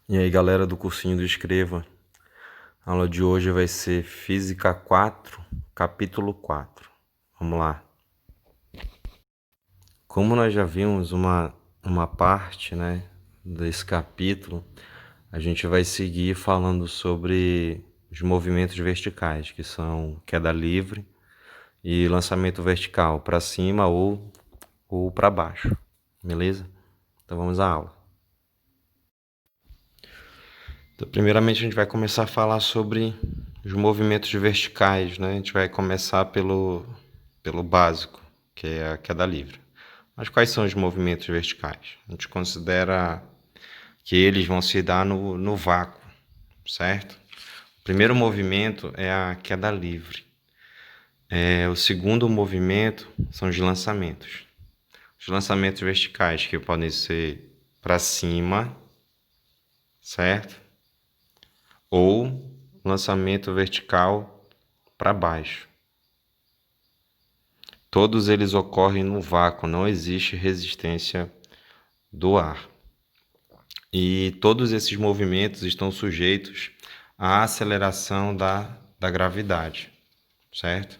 E aí, galera do cursinho do Escreva, a aula de hoje vai ser Física 4, capítulo 4. Vamos lá. Como nós já vimos uma parte, desse capítulo, a gente vai seguir falando sobre os movimentos verticais, que são queda livre e lançamento vertical para cima ou para baixo, beleza? Então vamos à aula. Então, primeiramente, a gente vai começar a falar sobre os movimentos verticais, né? A gente vai começar pelo básico, que é a queda livre. Mas quais são os movimentos verticais? A gente considera que eles vão se dar no vácuo, certo? O primeiro movimento é a queda livre. O segundo movimento são os lançamentos. Os lançamentos verticais, que podem ser para cima, certo? Ou lançamento vertical para baixo. Todos eles ocorrem no vácuo, não existe resistência do ar. E todos esses movimentos estão sujeitos à aceleração da gravidade, certo?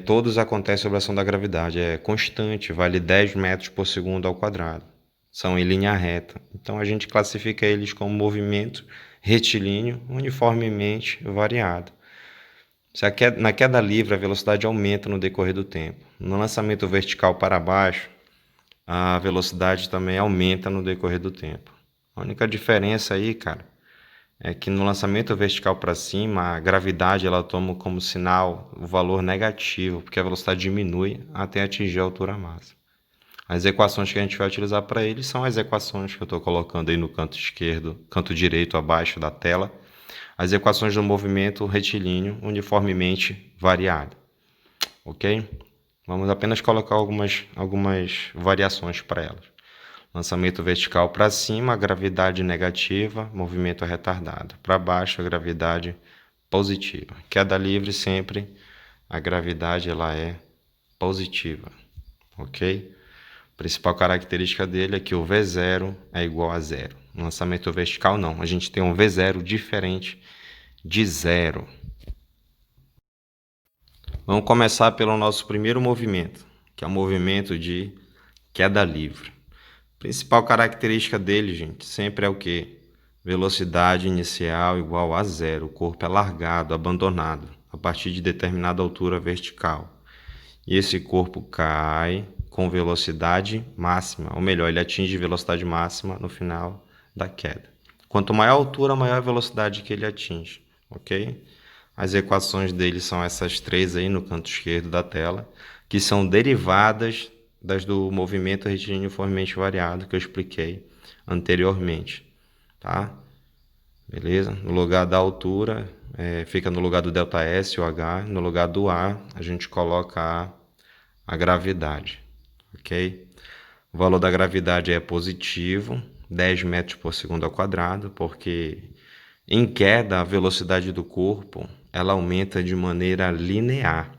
Todos acontecem sob a ação da gravidade, é constante, vale 10 metros por segundo ao quadrado. São em linha reta. Então a gente classifica eles como movimento retilíneo uniformemente variado. Na queda livre, a velocidade aumenta no decorrer do tempo. No lançamento vertical para baixo, a velocidade também aumenta no decorrer do tempo. A única diferença aí, cara, é que no lançamento vertical para cima, a gravidade ela toma como sinal o valor negativo, porque a velocidade diminui até atingir a altura máxima. As equações que a gente vai utilizar para ele são as equações que eu estou colocando aí no canto esquerdo, canto direito abaixo da tela, as equações do movimento retilíneo uniformemente variado, ok? Vamos apenas colocar algumas variações para elas. Lançamento vertical para cima, a gravidade negativa, movimento retardado. Para baixo, a gravidade positiva. Queda livre sempre, a gravidade ela é positiva, ok? A principal característica dele é que o V0 é igual a zero. No lançamento vertical não, a gente tem um V0 diferente de zero. Vamos começar pelo nosso primeiro movimento, que é o movimento de queda livre. A principal característica dele, gente, sempre é o quê? Velocidade inicial igual a zero. O corpo é largado, abandonado, a partir de determinada altura vertical. E esse corpo cai com velocidade máxima, ou melhor, ele atinge velocidade máxima no final da queda. Quanto maior a altura, maior a velocidade que ele atinge, ok? As equações dele são essas três aí no canto esquerdo da tela, que são derivadas das do movimento retilíneo uniformemente variado que eu expliquei anteriormente, tá? Beleza? No lugar da altura, fica no lugar do ΔS, o H. No lugar do A, a gente coloca a gravidade, ok? O valor da gravidade é positivo, 10 metros por segundo ao quadrado, porque em queda a velocidade do corpo ela aumenta de maneira linear.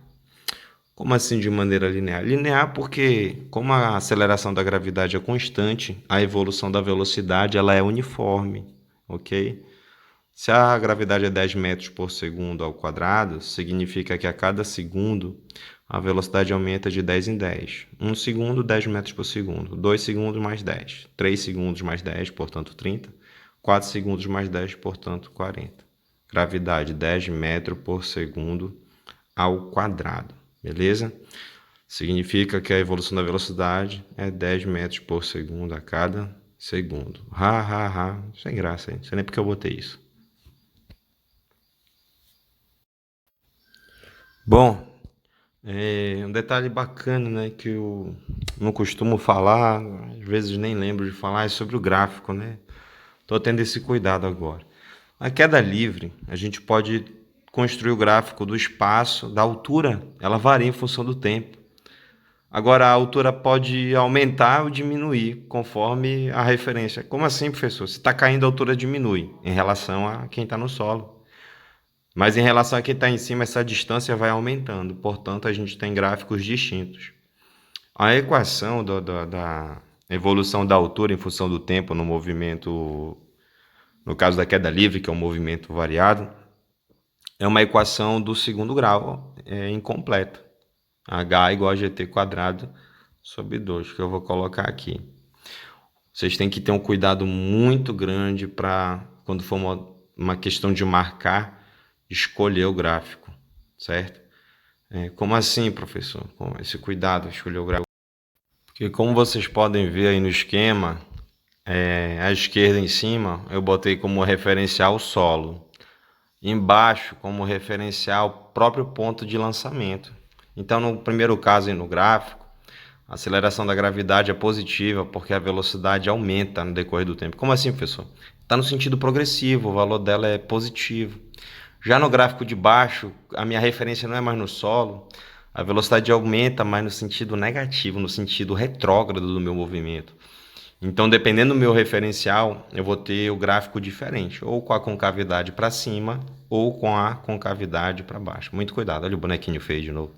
Como assim de maneira linear? Linear porque, como a aceleração da gravidade é constante, a evolução da velocidade ela é uniforme, ok? Se a gravidade é 10 metros por segundo ao quadrado, significa que a cada segundo a velocidade aumenta de 10 em 10. 1 segundo, 10 metros por segundo. 2 segundos mais 10. 3 segundos mais 10, portanto 30. 4 segundos mais 10, portanto 40. Gravidade 10 metros por segundo ao quadrado. Beleza? Significa que a evolução da velocidade é 10 metros por segundo a cada segundo. Sem graça, hein? Não sei nem porque eu botei isso. Bom, um detalhe bacana, né, que eu não costumo falar, às vezes nem lembro de falar, é sobre o gráfico, né? Tô tendo esse cuidado agora. Na queda livre, a gente pode construir o gráfico do espaço, da altura, ela varia em função do tempo. Agora, a altura pode aumentar ou diminuir conforme a referência. Como assim, professor? Se está caindo, a altura diminui em relação a quem está no solo. Mas em relação a quem está em cima, essa distância vai aumentando. Portanto, a gente tem gráficos distintos. A equação da evolução da altura em função do tempo no movimento no caso da queda livre, que é um movimento variado, é uma equação do segundo grau incompleta. H igual a gt quadrado sobre 2, que eu vou colocar aqui. Vocês têm que ter um cuidado muito grande para, quando for uma questão de marcar, escolher o gráfico, certo? Como assim, professor? Com esse cuidado, escolher o gráfico. Porque como vocês podem ver aí no esquema, à esquerda em cima, eu botei como referencial o solo. Embaixo, como referencial, o próprio ponto de lançamento. Então, no primeiro caso aí no gráfico, a aceleração da gravidade é positiva porque a velocidade aumenta no decorrer do tempo. Como assim, professor? Está no sentido progressivo, o valor dela é positivo. Já no gráfico de baixo, a minha referência não é mais no solo, a velocidade aumenta, mas no sentido negativo, no sentido retrógrado do meu movimento. Então, dependendo do meu referencial, eu vou ter o gráfico diferente, ou com a concavidade para cima, ou com a concavidade para baixo. Muito cuidado, olha o bonequinho feio de novo.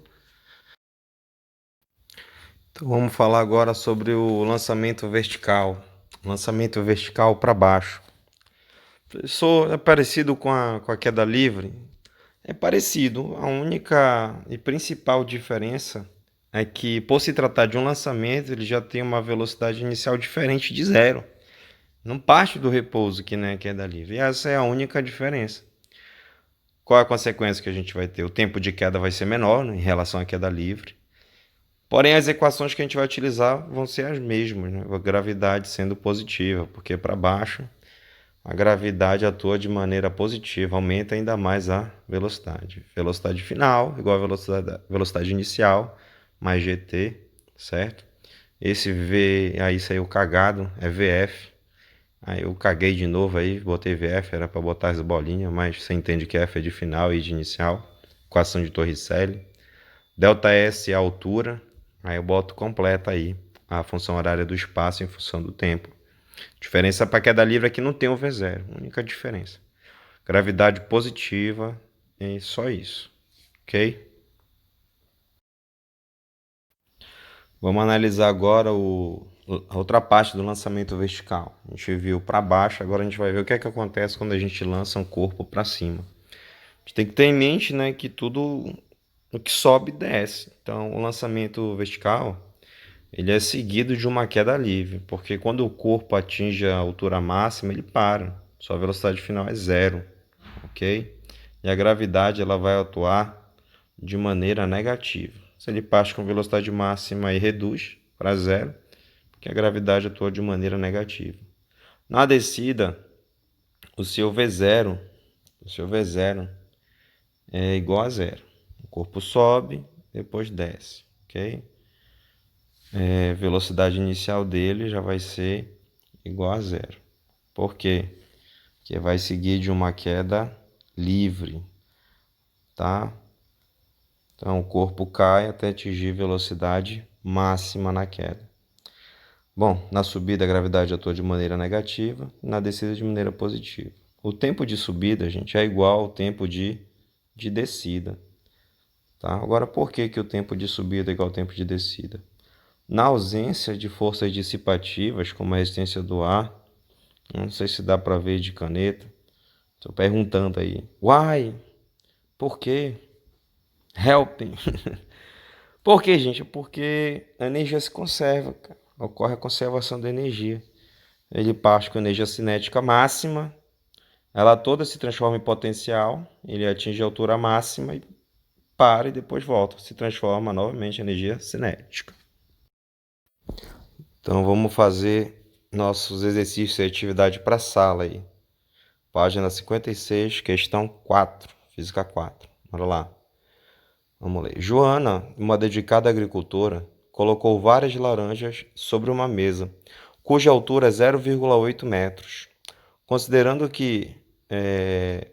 Então, vamos falar agora sobre o lançamento vertical. Lançamento vertical para baixo. Professor, é parecido com a queda livre? É parecido. A única e principal diferença é que, por se tratar de um lançamento, ele já tem uma velocidade inicial diferente de zero. Não parte do repouso, que nem a queda livre. E essa é a única diferença. Qual é a consequência que a gente vai ter? O tempo de queda vai ser menor, né, em relação à queda livre. Porém, as equações que a gente vai utilizar vão ser as mesmas, né? A gravidade sendo positiva, porque para baixo a gravidade atua de maneira positiva, aumenta ainda mais a velocidade. Velocidade final igual a velocidade inicial mais gt, certo? Esse V aí saiu cagado, é VF. Aí eu caguei de novo aí, botei VF, era para botar as bolinhas, mas você entende que F é de final e de inicial. Equação de Torricelli. ΔS é a altura, aí eu boto completa aí a função horária do espaço em função do tempo. Diferença para queda livre é que não tem o V0, única diferença. Gravidade positiva e só isso, ok? Vamos analisar agora a outra parte do lançamento vertical. A gente viu para baixo, agora a gente vai ver o que é que acontece quando a gente lança um corpo para cima. A gente tem que ter em mente, né, que tudo o que sobe desce. Então, o lançamento vertical ele é seguido de uma queda livre, porque quando o corpo atinge a altura máxima, ele para. Sua velocidade final é zero, ok? E a gravidade ela vai atuar de maneira negativa. Se ele parte com velocidade máxima e reduz para zero, porque a gravidade atua de maneira negativa. Na descida, o seu V0, é igual a zero. O corpo sobe, depois desce, ok? Velocidade inicial dele já vai ser igual a zero. Por quê? Porque vai seguir de uma queda livre, tá? Então o corpo cai até atingir velocidade máxima na queda. Bom, na subida a gravidade atua de maneira negativa, na descida de maneira positiva. O tempo de subida, gente, é igual ao tempo de descida. Tá? Agora, por que o tempo de subida é igual ao tempo de descida? Na ausência de forças dissipativas, como a resistência do ar, não sei se dá para ver de caneta, estou perguntando aí. Why? Por quê? Helping. Por quê, gente? Porque a energia se conserva, cara. Ocorre a conservação da energia. Ele parte com energia cinética máxima, ela toda se transforma em potencial, ele atinge a altura máxima e para e depois volta, se transforma novamente em energia cinética. Então vamos fazer nossos exercícios e atividade para a sala aí. Página 56, questão 4, física 4. Bora lá. Vamos ler. Joana, uma dedicada agricultora, colocou várias laranjas sobre uma mesa, cuja altura é 0,8 metros. Considerando que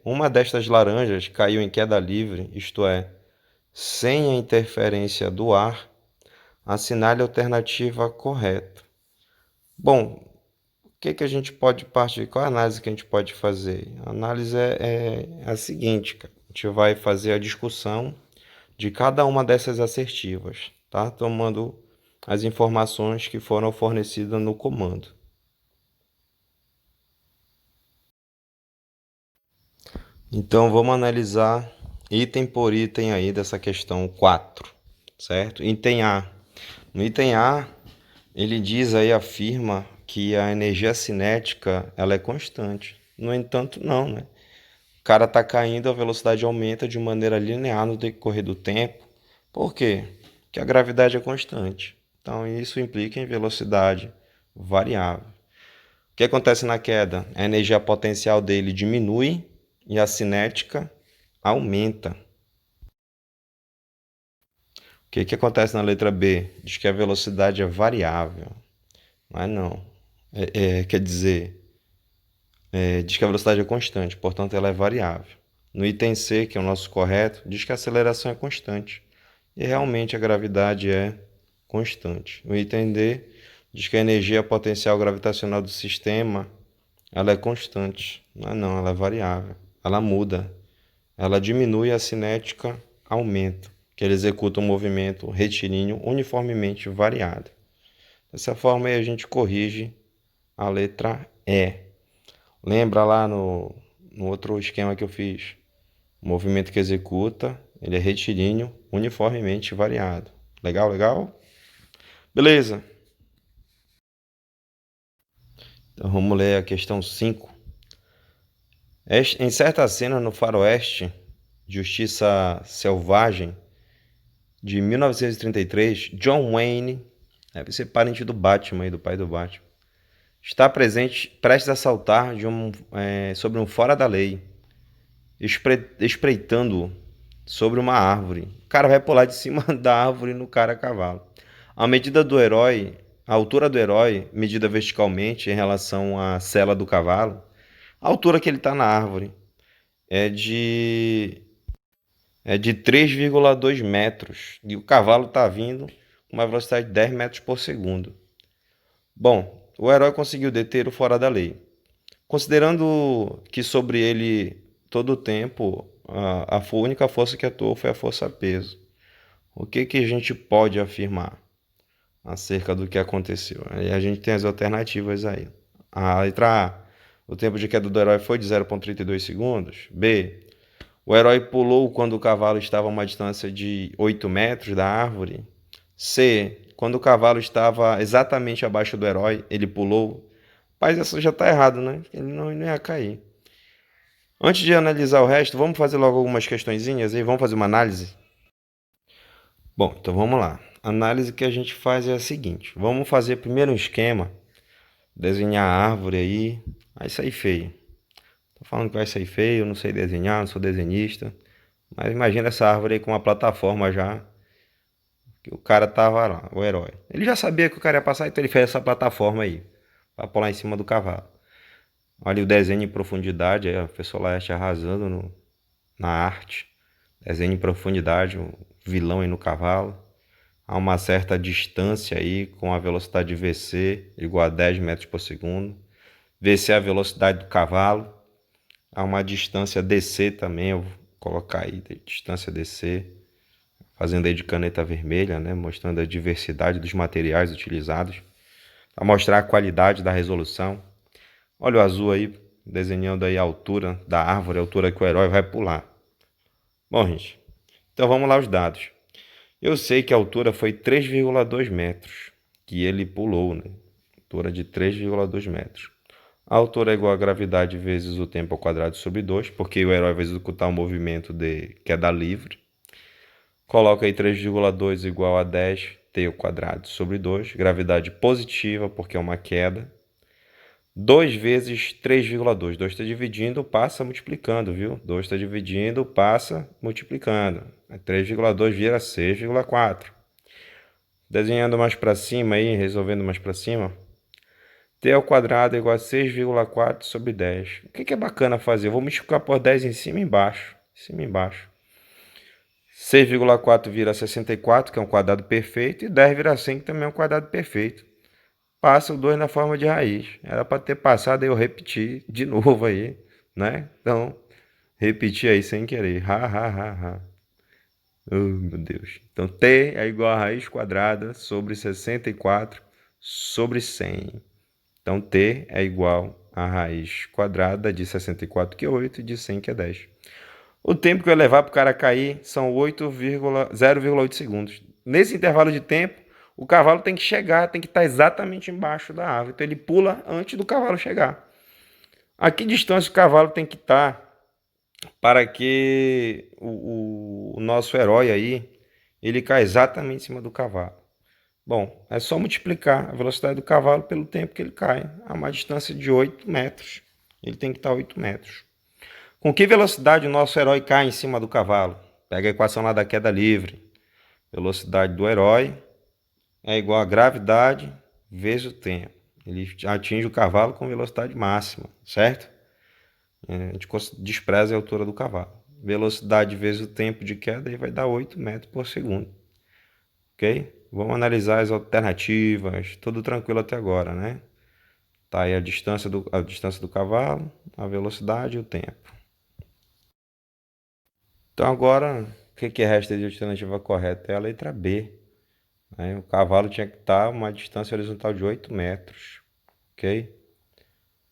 uma destas laranjas caiu em queda livre, isto é, sem a interferência do ar, assinale a alternativa correta. Bom, o que a gente pode partir? Qual a análise que a gente pode fazer? A análise é a seguinte, cara. A gente vai fazer a discussão de cada uma dessas assertivas, tá? Tomando as informações que foram fornecidas no comando. Então vamos analisar item por item aí dessa questão 4, certo? Item A. No item A, ele diz aí, afirma que a energia cinética ela é constante. No entanto, não, né? O cara está caindo, a velocidade aumenta de maneira linear no decorrer do tempo. Por quê? Porque a gravidade é constante. Então isso implica em velocidade variável. O que acontece na queda? A energia potencial dele diminui e a cinética aumenta. O que acontece na letra B? Diz que a velocidade é variável. Mas não. Quer dizer, diz que a velocidade é constante, portanto ela é variável. No item C, que é o nosso correto, diz que a aceleração é constante. E realmente a gravidade é constante. No item D, diz que a energia potencial gravitacional do sistema ela é constante. Mas não, ela é variável. Ela muda. Ela diminui e a cinética aumenta, que ele executa um movimento retilíneo uniformemente variado. Dessa forma aí a gente corrige a letra E. Lembra lá no outro esquema que eu fiz? O movimento que executa, ele é retilíneo uniformemente variado. Legal, legal? Beleza. Então vamos ler a questão 5. Em certa cena no faroeste, Justiça Selvagem, de 1933, John Wayne, deve ser parente do Batman e do pai do Batman, está presente, prestes a saltar sobre um fora da lei, espreitando sobre uma árvore. O cara vai pular de cima da árvore no cara a cavalo. A medida do herói, a altura do herói, medida verticalmente em relação à sela do cavalo, a altura que ele está na árvore é de 3,2 metros. E o cavalo está vindo com uma velocidade de 10 metros por segundo. Bom, o herói conseguiu deter o fora da lei. Considerando que sobre ele todo o tempo a única força que atuou foi a força-peso, o que a gente pode afirmar acerca do que aconteceu? Aí a gente tem as alternativas aí. A letra A, o tempo de queda do herói foi de 0,32 segundos. B, o herói pulou quando o cavalo estava a uma distância de 8 metros da árvore. C, quando o cavalo estava exatamente abaixo do herói, ele pulou. Mas essa já está errado, né? Ele não ia cair. Antes de analisar o resto, vamos fazer logo algumas questõezinhas aí, vamos fazer uma análise? Bom, então vamos lá. A análise que a gente faz é a seguinte: vamos fazer primeiro um esquema, desenhar a árvore aí, vai sair feio. Tô falando que vai sair feio, eu não sei desenhar, não sou desenhista, mas imagina essa árvore aí com uma plataforma já, que o cara tava lá, o herói. Ele já sabia que o cara ia passar, então ele fez essa plataforma aí, pra pular em cima do cavalo. Olha o desenho em profundidade, aí, ó, o professor Laerte arrasando na arte. Desenho em profundidade, o vilão aí no cavalo. A uma certa distância aí, com a velocidade VC igual a 10 metros por segundo. VC é a velocidade do cavalo. A uma distância DC também, eu vou colocar aí, distância DC. Fazendo aí de caneta vermelha, né? Mostrando a diversidade dos materiais utilizados. Para mostrar a qualidade da resolução. Olha o azul aí, desenhando aí a altura da árvore, a altura que o herói vai pular. Bom, gente, então vamos lá os dados. Eu sei que a altura foi 3,2 metros, que ele pulou, né? Altura de 3,2 metros. A altura é igual a gravidade vezes o tempo ao quadrado sobre 2, porque o herói vai executar um movimento de queda livre. Coloca aí 3,2 igual a 10 t ao quadrado sobre 2. Gravidade positiva, porque é uma queda. 2 vezes 3,2. 2 está dividindo, passa multiplicando, viu? 2 está dividindo, passa multiplicando. 3,2 vira 6,4. Desenhando mais para cima aí, resolvendo mais para cima. T ao quadrado é igual a 6,4 sobre 10. O que é bacana fazer? Eu vou multiplicar por 10 em cima e embaixo. Em cima e embaixo. 6,4 vira 64, que é um quadrado perfeito. E 10 vira 100, que também é um quadrado perfeito. Passa o 2 na forma de raiz. Era para ter passado, eu repetir de novo aí, né? Então, repetir aí sem querer. Ha, ha, ha, ha. Oh, meu Deus. Então, t é igual a raiz quadrada sobre 64 sobre 100. Então, T é igual a raiz quadrada de 64, que é 8, e de 100, que é 10. O tempo que vai levar para o cara cair são 0,8 segundos. Nesse intervalo de tempo, o cavalo tem que chegar, tem que estar exatamente embaixo da árvore. Então, ele pula antes do cavalo chegar. A que distância o cavalo tem que estar para que o nosso herói aí, ele caia exatamente em cima do cavalo? Bom, é só multiplicar a velocidade do cavalo pelo tempo que ele cai, a uma distância de 8 metros. Ele tem que estar a 8 metros. Com que velocidade o nosso herói cai em cima do cavalo? Pega a equação lá da queda livre. Velocidade do herói é igual a gravidade vezes o tempo. Ele atinge o cavalo com velocidade máxima, certo? A gente despreza a altura do cavalo. Velocidade vezes o tempo de queda aí vai dar 8 metros por segundo. Ok? Vamos analisar as alternativas. Tudo tranquilo até agora, né? Tá aí a distância do cavalo, a velocidade e o tempo. Então agora, o que resta de alternativa correta? É a letra B. Né? O cavalo tinha que estar a uma distância horizontal de 8 metros. Ok?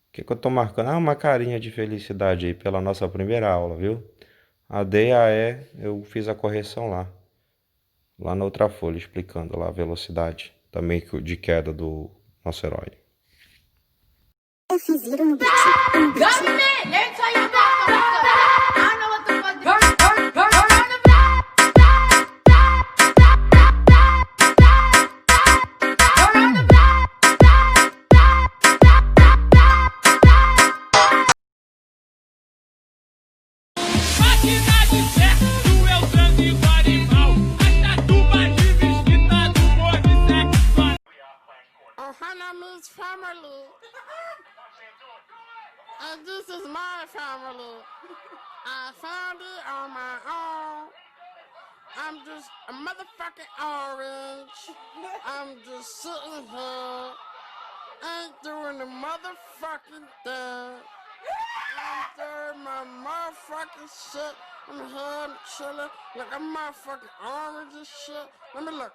O que eu estou marcando? Ah, uma carinha de felicidade aí pela nossa primeira aula, viu? A D e a E, eu fiz a correção lá na outra folha, explicando lá a velocidade também de queda do nosso herói. Eu fiz ir no beat. Government, let me tell you about I don't know what the fuck. Her name is family. And this is my family. I found it on my own. I'm just a motherfucking orange. I'm just sitting here. Ain't doing the motherfucking thing. I'm doing my motherfucking shit. I'm here, I'm chilling. Like I'm motherfucking orange and shit. Let me look.